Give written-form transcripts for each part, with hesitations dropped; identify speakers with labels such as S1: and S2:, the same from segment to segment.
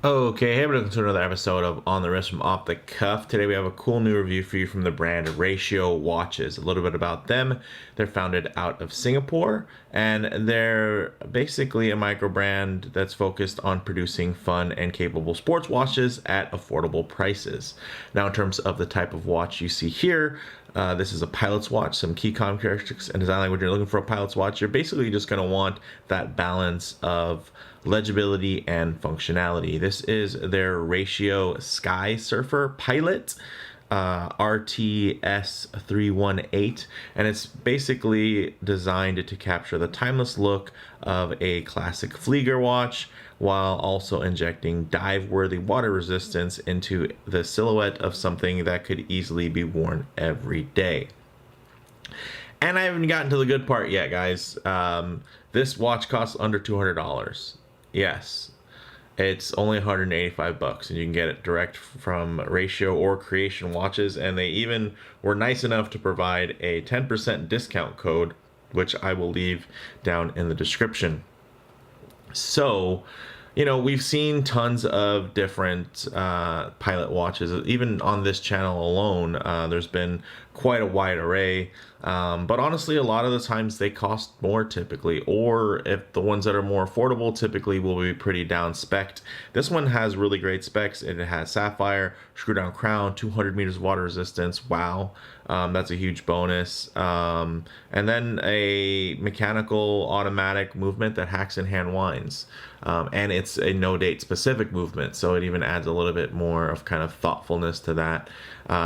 S1: Okay, hey, welcome to another episode of On the Wrist from Off the Cuff. Today we have a cool new review for you from the brand Ratio Watches. A little bit about them. They're founded out of Singapore, and they're basically a micro brand that's focused on producing fun and capable sports watches at affordable prices. Now, in terms of the type of watch you see here, this is a pilot's watch. Some key comm characteristics and design language. When you're looking for a pilot's watch, you're basically just going to want that balance of legibility and functionality. This is their Ratio Skysurfer Pilot RTS 318, and it's basically designed to capture the timeless look of a classic Flieger watch while also injecting dive-worthy water resistance into the silhouette of something that could easily be worn every day. And I haven't gotten to the good part yet, guys. This watch costs under $200. Yes, it's only 185 bucks, and you can get it direct from Ratio or Creation Watches, and they even were nice enough to provide a 10% discount code, which I will leave down in the description. So, we've seen tons of different pilot watches. Even on this channel alone, there's been quite a wide array. But honestly, a lot of the times they cost more typically, or if the ones that are more affordable typically will be pretty down spec'd. This one has really great specs. It has Sapphire, screw down crown, 200 meters of water resistance. Wow. That's a huge bonus. And then a mechanical automatic movement that hacks and hand winds. And it's a no date specific movement, so it even adds a little bit more of kind of thoughtfulness to that.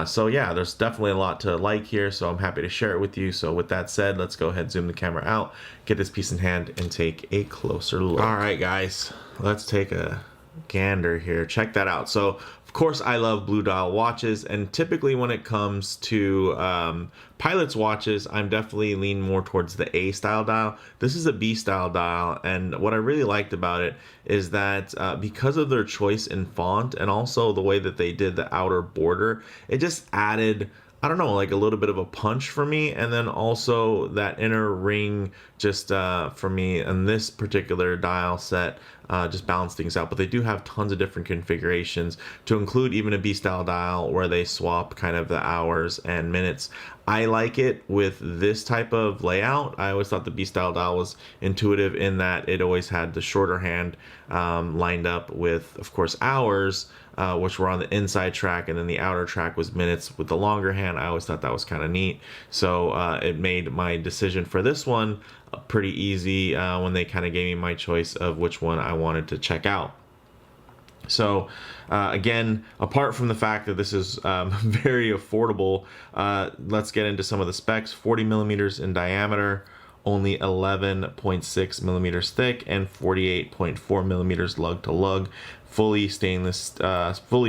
S1: So yeah, there's definitely a lot to like here, so I'm happy to share it with you. So with that said, let's go ahead, zoom the camera out, get this piece in hand, and take a closer look. All right, guys, let's take a gander here. Check that out. So of course I love blue dial watches, and typically when it comes to pilot's watches, I'm definitely lean more towards the A style dial. This is a B style dial, and what I really liked about it is that because of their choice in font and also the way that they did the outer border, it just added, I don't know, like a little bit of a punch for me. And then also that inner ring just for me in this particular dial set just balance things out. But they do have tons of different configurations, to include even a B style dial where they swap kind of the hours and minutes. I like it with this type of layout. I always thought the B style dial was intuitive in that it always had the shorter hand lined up with, of course, hours, which were on the inside track, and then the outer track was minutes with the longer hand. I always thought that was kind of neat. So it made my decision for this one pretty easy when they kind of gave me my choice of which one I wanted to check out. So again, apart from the fact that this is very affordable, let's get into some of the specs. 40 millimeters in diameter, only 11.6 millimeters thick, and 48.4 millimeters lug to lug. Fully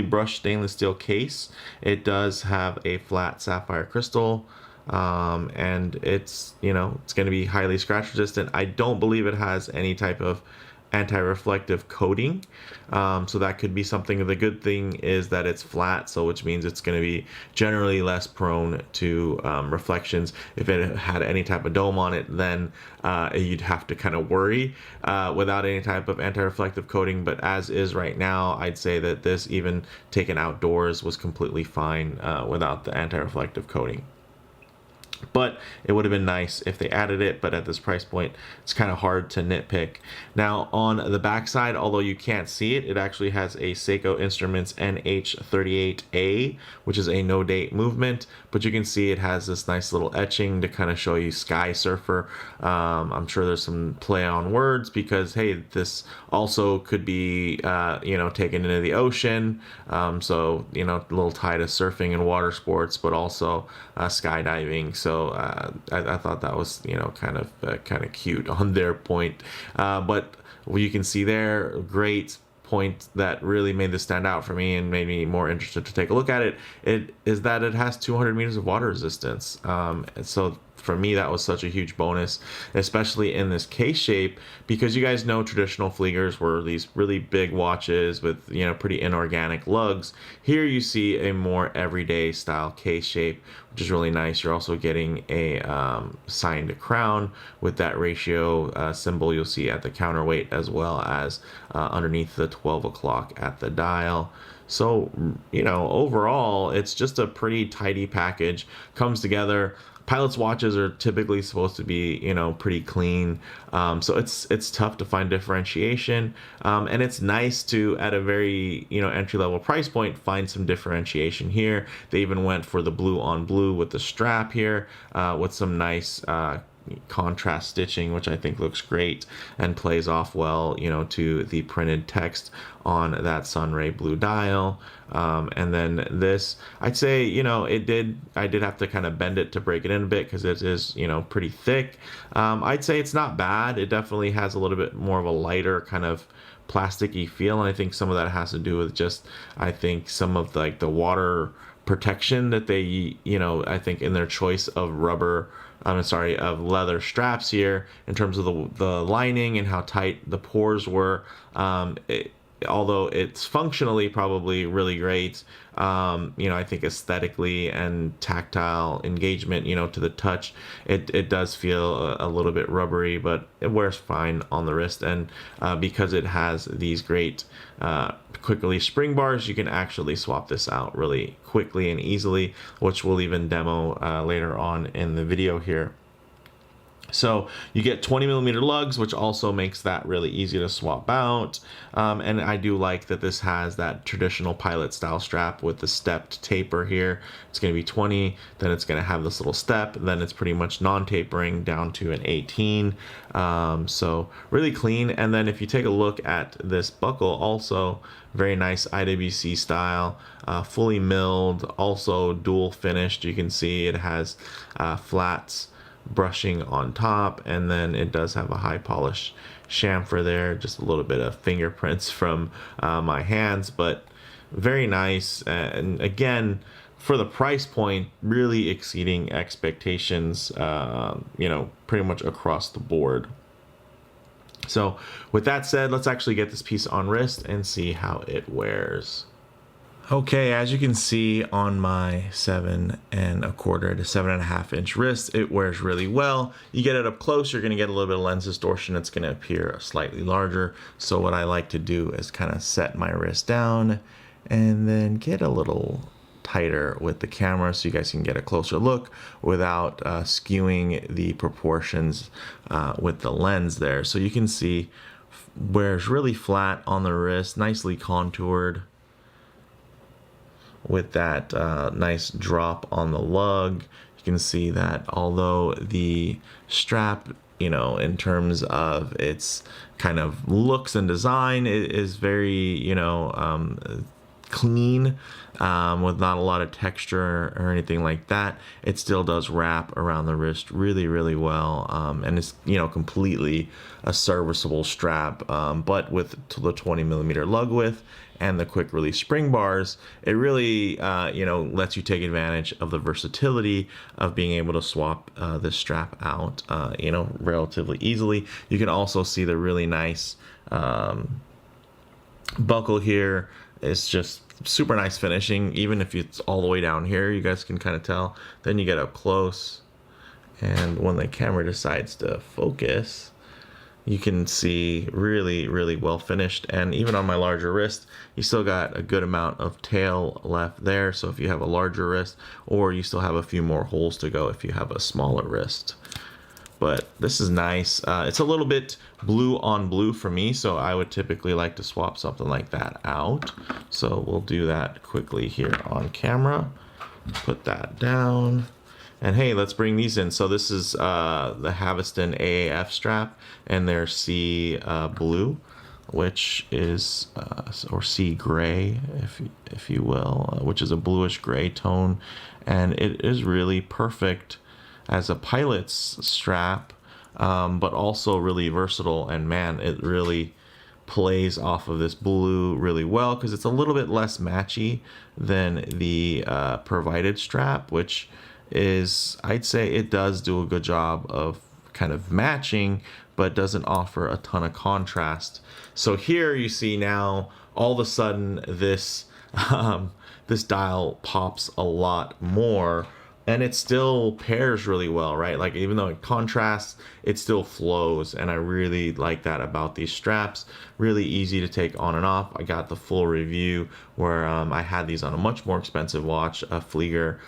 S1: brushed stainless steel case. It does have a flat sapphire crystal, and it's it's going to be highly scratch resistant. I don't believe it has any type of anti-reflective coating, so that could be something. The good thing is that it's flat, so which means it's going to be generally less prone to reflections. If it had any type of dome on it, then you'd have to kind of worry without any type of anti-reflective coating. But as is right now, I'd say that this, even taken outdoors, was completely fine without the anti-reflective coating. But it would have been nice if they added it, but at this price point, it's kind of hard to nitpick. Now, on the back side, although you can't see it, it actually has a Seiko Instruments NH38A, which is a no-date movement, but you can see it has this nice little etching to kind of show you Skysurfer. I'm sure there's some play on words because, hey, this also could be, taken into the ocean. So, a little tie to surfing and water sports, but also skydiving. So I thought that was kind of cute on their point. But you can see there, great point that really made this stand out for me and made me more interested to take a look at it. It is that it has 200 meters of water resistance. So for me, that was such a huge bonus, especially in this case shape, because you guys know traditional Fliegers were these really big watches with, you know, pretty inorganic lugs. Here you see a more everyday style case shape, which is really nice. You're also getting a signed crown with that ratio symbol you'll see at the counterweight, as well as underneath the 12 o'clock at the dial. So, you know, overall, it's just a pretty tidy package. Comes together. Pilot's watches are typically supposed to be, you know, pretty clean. So it's tough to find differentiation. And it's nice to, at a very, you know, entry-level price point, find some differentiation here. They even went for the blue on blue with the strap here, with some nice contrast stitching, which I think looks great and plays off well, you know, to the printed text on that sunray blue dial. And then this, I'd say, you know, I did have to kind of bend it to break it in a bit because it is, you know, pretty thick. I'd say it's not bad. It definitely has a little bit more of a lighter kind of plasticky feel, and I think some of that has to do with just, I think, some of like the water protection that they, you know, I think in their choice of of leather straps here, in terms of the lining and how tight the pores were. Although it's functionally probably really great, you know, I think aesthetically and tactile engagement, you know, to the touch, it does feel a little bit rubbery, but it wears fine on the wrist. And because it has these great quick release spring bars, you can actually swap this out really quickly and easily, which we'll even demo later on in the video here. So you get 20mm lugs, which also makes that really easy to swap out. And I do like that this has that traditional pilot style strap with the stepped taper here. It's going to be 20, then it's going to have this little step, then it's pretty much non-tapering down to an 18. So really clean. And then if you take a look at this buckle, also very nice IWC style, fully milled, also dual finished. You can see it has flats brushing on top, and then it does have a high polish chamfer there, just a little bit of fingerprints from my hands, but very nice. And again, for the price point, really exceeding expectations, you know, pretty much across the board. So with that said, let's actually get this piece on wrist and see how it wears. Okay, as you can see on my 7 1/4 to 7.5 inch wrist, it wears really well. You get it up close, you're gonna get a little bit of lens distortion. It's gonna appear slightly larger. So what I like to do is kind of set my wrist down and then get a little tighter with the camera so you guys can get a closer look without skewing the proportions with the lens there. So you can see wears really flat on the wrist, nicely contoured, with that nice drop on the lug. You can see that although the strap, you know, in terms of its kind of looks and design, it is very, you know, clean, with not a lot of texture or anything like that. It still does wrap around the wrist really, really well, and it's, you know, completely a serviceable strap, but with the 20mm lug width and the quick release spring bars, it really, you know, lets you take advantage of the versatility of being able to swap this strap out, you know, relatively easily. You can also see the really nice buckle here. It's just super nice finishing, even if it's all the way down here, you guys can kind of tell. Then you get up close, and when the camera decides to focus, you can see really, really well finished. And even on my larger wrist, you still got a good amount of tail left there. So if you have a larger wrist, or you still have a few more holes to go if you have a smaller wrist. But this is nice. It's a little bit blue on blue for me, so I would typically like to swap something like that out. So we'll do that quickly here on camera. Put that down. And hey, let's bring these in. So this is the Haveston AAF strap, and their sea blue, which is, or sea gray, if you will, which is a bluish gray tone. And it is really perfect as a pilot's strap, but also really versatile. And man, it really plays off of this blue really well, because it's a little bit less matchy than the provided strap, which is, I'd say it does do a good job of kind of matching, but doesn't offer a ton of contrast. So here you see now all of a sudden this this dial pops a lot more, and it still pairs really well, right? Like even though it contrasts, it still flows, and I really like that about these straps. Really easy to take on and off. I got the full review where I had these on a much more expensive watch, a Flieger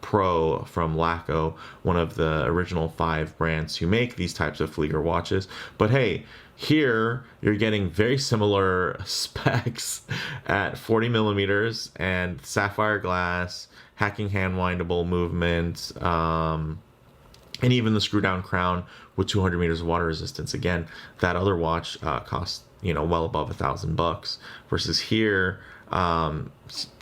S1: Pro from Laco, one of the original 5 brands who make these types of Flieger watches. But hey, here you're getting very similar specs at 40 millimeters and sapphire glass, hacking hand windable movement, and even the screw down crown with 200 meters of water resistance. Again, that other watch costs, you know, well above $1,000 versus here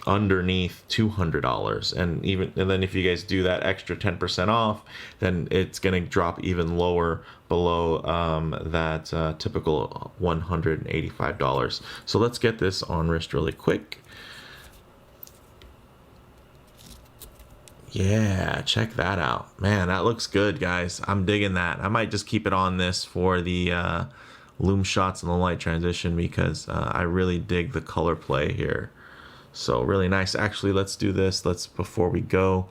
S1: underneath $200. And then if you guys do that extra 10% off, then it's gonna drop even lower below that typical $185. So let's get this on wrist really quick. Yeah, check that out. Man, that looks good, guys. I'm digging that. I might just keep it on this for the Lume shots and the light transition because I really dig the color play here. So really nice. Actually, let's do this. Before we go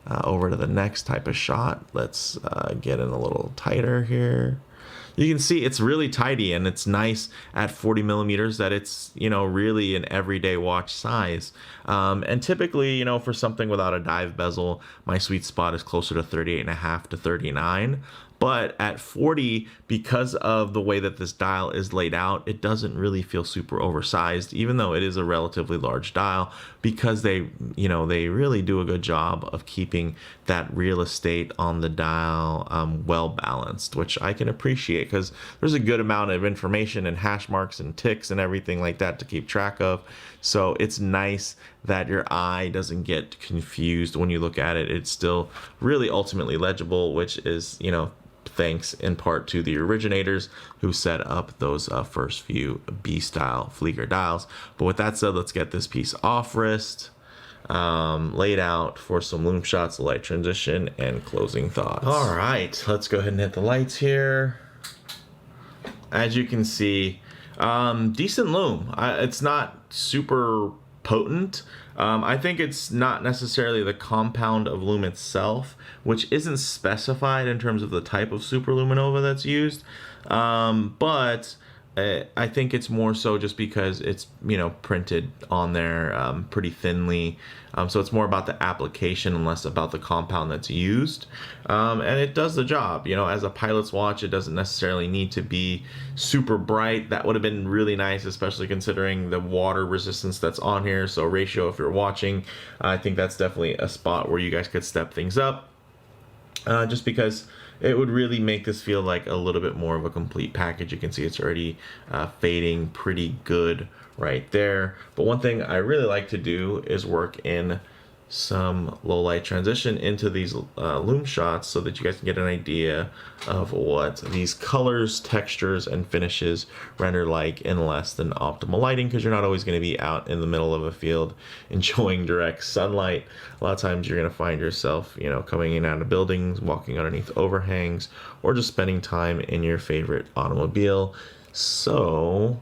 S1: over to the next type of shot, let's get in a little tighter here. You can see it's really tidy, and it's nice at 40 millimeters that it's, you know, really an everyday watch size. And typically, you know, for something without a dive bezel, my sweet spot is closer to 38.5 to 39. But at 40, because of the way that this dial is laid out, it doesn't really feel super oversized, even though it is a relatively large dial, because they really do a good job of keeping that real estate on the dial well balanced, which I can appreciate because there's a good amount of information and hash marks and ticks and everything like that to keep track of. So it's nice that your eye doesn't get confused when you look at it. It's still really ultimately legible, which is, you know, thanks in part to the originators who set up those first few B-style Flieger dials. But with that said, let's get this piece off wrist, laid out for some Lume shots, light transition, and closing thoughts. All right, let's go ahead and hit the lights here. As you can see, decent Lume. It's not super potent. I think it's not necessarily the compound of Lume itself, which isn't specified in terms of the type of superluminova that's used, but I think it's more so just because it's, you know, printed on there pretty thinly. So it's more about the application and less about the compound that's used. And it does the job. You know, as a pilot's watch, it doesn't necessarily need to be super bright. That would have been really nice, especially considering the water resistance that's on here. So ratio, if you're watching, I think that's definitely a spot where you guys could step things up. Just because it would really make this feel like a little bit more of a complete package. You can see it's already fading pretty good right there. But one thing I really like to do is work in some low light transition into these Lume shots so that you guys can get an idea of what these colors, textures, and finishes render like in less than optimal lighting, because you're not always going to be out in the middle of a field enjoying direct sunlight. A lot of times you're going to find yourself, you know, coming in and out of buildings, walking underneath overhangs, or just spending time in your favorite automobile. So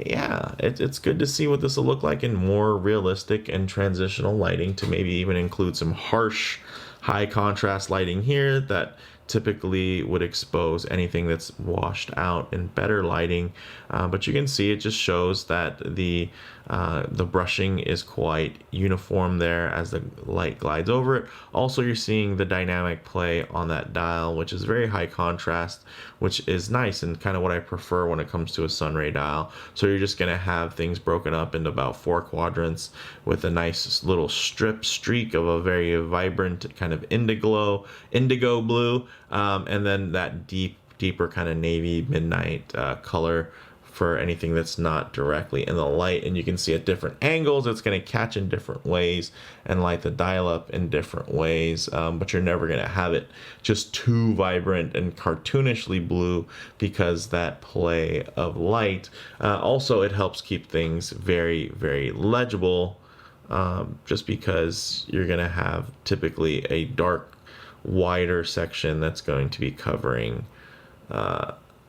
S1: yeah, it's good to see what this will look like in more realistic and transitional lighting, to maybe even include some harsh, high contrast lighting here that typically would expose anything that's washed out in better lighting. But you can see it just shows that the brushing is quite uniform there as the light glides over it. Also, you're seeing the dynamic play on that dial, which is very high contrast, which is nice and kind of what I prefer when it comes to a sunray dial. So you're just going to have things broken up into about 4 quadrants with a nice little streak of a very vibrant kind of indigo blue, and then that deeper kind of navy midnight color for anything that's not directly in the light. And you can see at different angles it's going to catch in different ways and light the dial up in different ways, but you're never going to have it just too vibrant and cartoonishly blue, because that play of light also, it helps keep things very, very legible just because you're going to have typically a dark, wider section that's going to be covering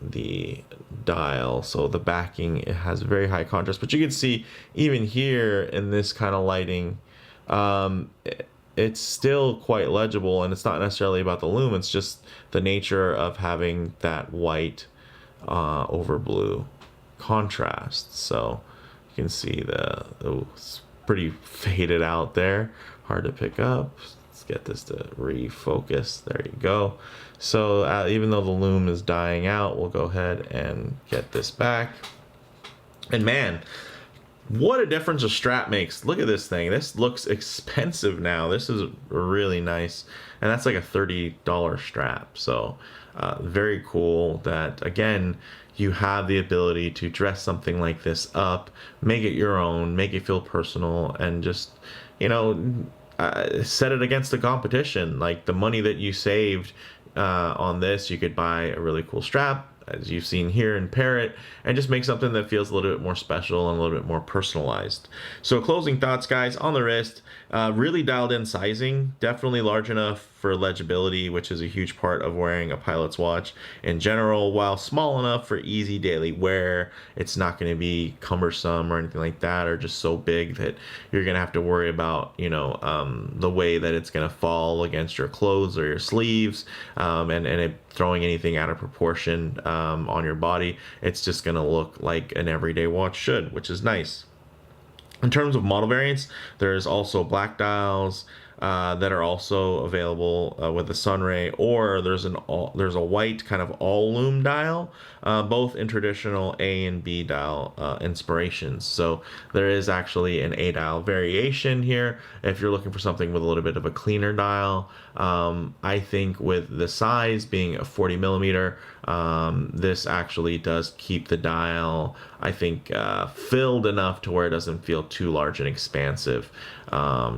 S1: the dial. So the backing, it has very high contrast, but you can see even here in this kind of lighting, it's still quite legible, and it's not necessarily about the lume, it's just the nature of having that white over blue contrast. So you can see it's pretty faded out there, hard to pick up. Let's get this to refocus. There you go. So even though the lume is dying out, we'll go ahead and get this back. And man, what a difference a strap makes. Look at this thing. This looks expensive now. This is really nice. And that's like a $30 strap. So very cool that, again, you have the ability to dress something like this up, make it your own, make it feel personal, and just, set it against the competition. Like the money that you saved on this, you could buy a really cool strap, as you've seen here, and pair it, and just make something that feels a little bit more special and a little bit more personalized. So closing thoughts, guys, on the wrist, really dialed in sizing, definitely large enough for legibility, which is a huge part of wearing a pilot's watch in general, while small enough for easy daily wear. It's not going to be cumbersome or anything like that, or just so big that you're going to have to worry about, the way that it's going to fall against your clothes or your sleeves, and it throwing anything out of proportion on your body. It's just going to look like an everyday watch should, which is nice. In terms of model variants, there's also black dials that are also available with the Sunray, or there's a white kind of all lume dial, both in traditional A and B dial inspirations. So there is actually an A dial variation here if you're looking for something with a little bit of a cleaner dial. I think with the size being a 40 millimeter, this actually does keep the dial, I think, filled enough to where it doesn't feel too large and expansive,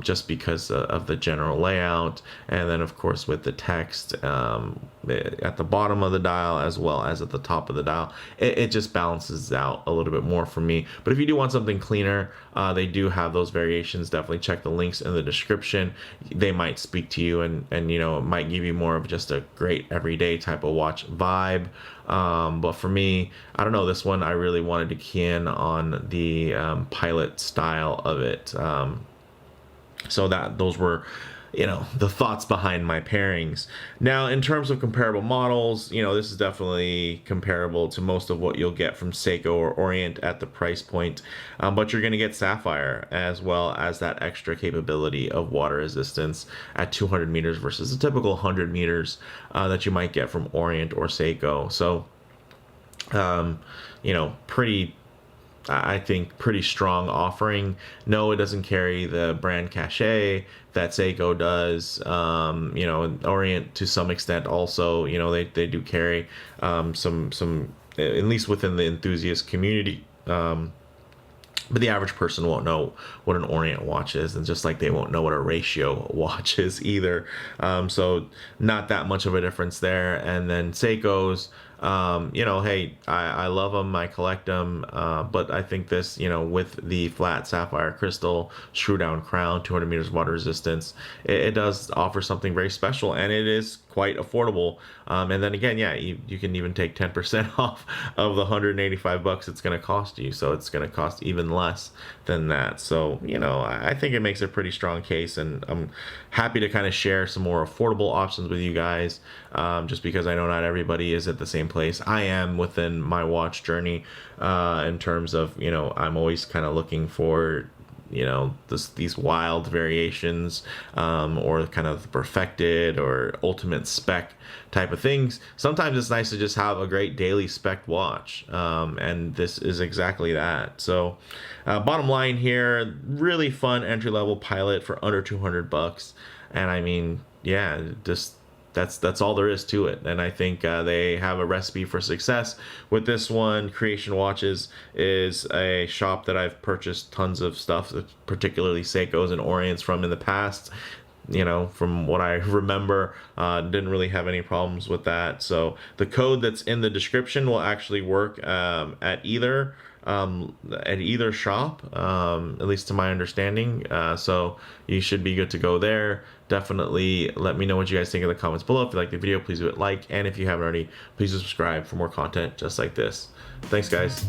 S1: just because of the general layout. And then of course with the text at the bottom of the dial as well as at the top of the dial, it just balances out a little bit more for me. But if you do want something cleaner, they do have those variations. Definitely check the links in the description. They might speak to you, and it might give you more of just a great everyday type of watch vibe. But for me, I don't know, this one I really wanted to key in on the pilot style of it. So those were, the thoughts behind my pairings. Now, in terms of comparable models, this is definitely comparable to most of what you'll get from Seiko or Orient at the price point, but you're going to get Sapphire as well as that extra capability of water resistance at 200 meters versus a typical 100 meters that you might get from Orient or Seiko. So, I think pretty strong offering. No, it doesn't carry the brand cachet that Seiko does. Orient to some extent also, they do carry some at least within the enthusiast community. But the average person won't know what an Orient watch is, and just like they won't know what a ratio watch is either. So not that much of a difference there. And then Seiko's, hey, I love them, I collect them, but I think this, with the flat sapphire crystal, screw down crown, 200 meters water resistance, it does offer something very special, and it is quite affordable. And then again, yeah, you can even take 10% off of the $185 it's going to cost you. So it's going to cost even less than that. So, I think it makes a pretty strong case, and I'm happy to kind of share some more affordable options with you guys, just because I know not everybody is at the same place I am within my watch journey, in terms of, I'm always kind of looking for, these wild variations, or kind of perfected or ultimate spec type of things. Sometimes it's nice to just have a great daily spec watch, and this is exactly that. So bottom line here, really fun entry-level pilot for under $200, and I mean, yeah, just that's all there is to it. And I think they have a recipe for success with this one. Creation Watches is a shop that I've purchased tons of stuff, particularly Seikos and Orients, from in the past. From what I remember, didn't really have any problems with that. So the code that's in the description will actually work at either at either shop, at least to my understanding. So you should be good to go there. Definitely let me know what you guys think in the comments below. If you like the video, please do it like, and if you haven't already, please subscribe for more content just like this. Thanks, guys.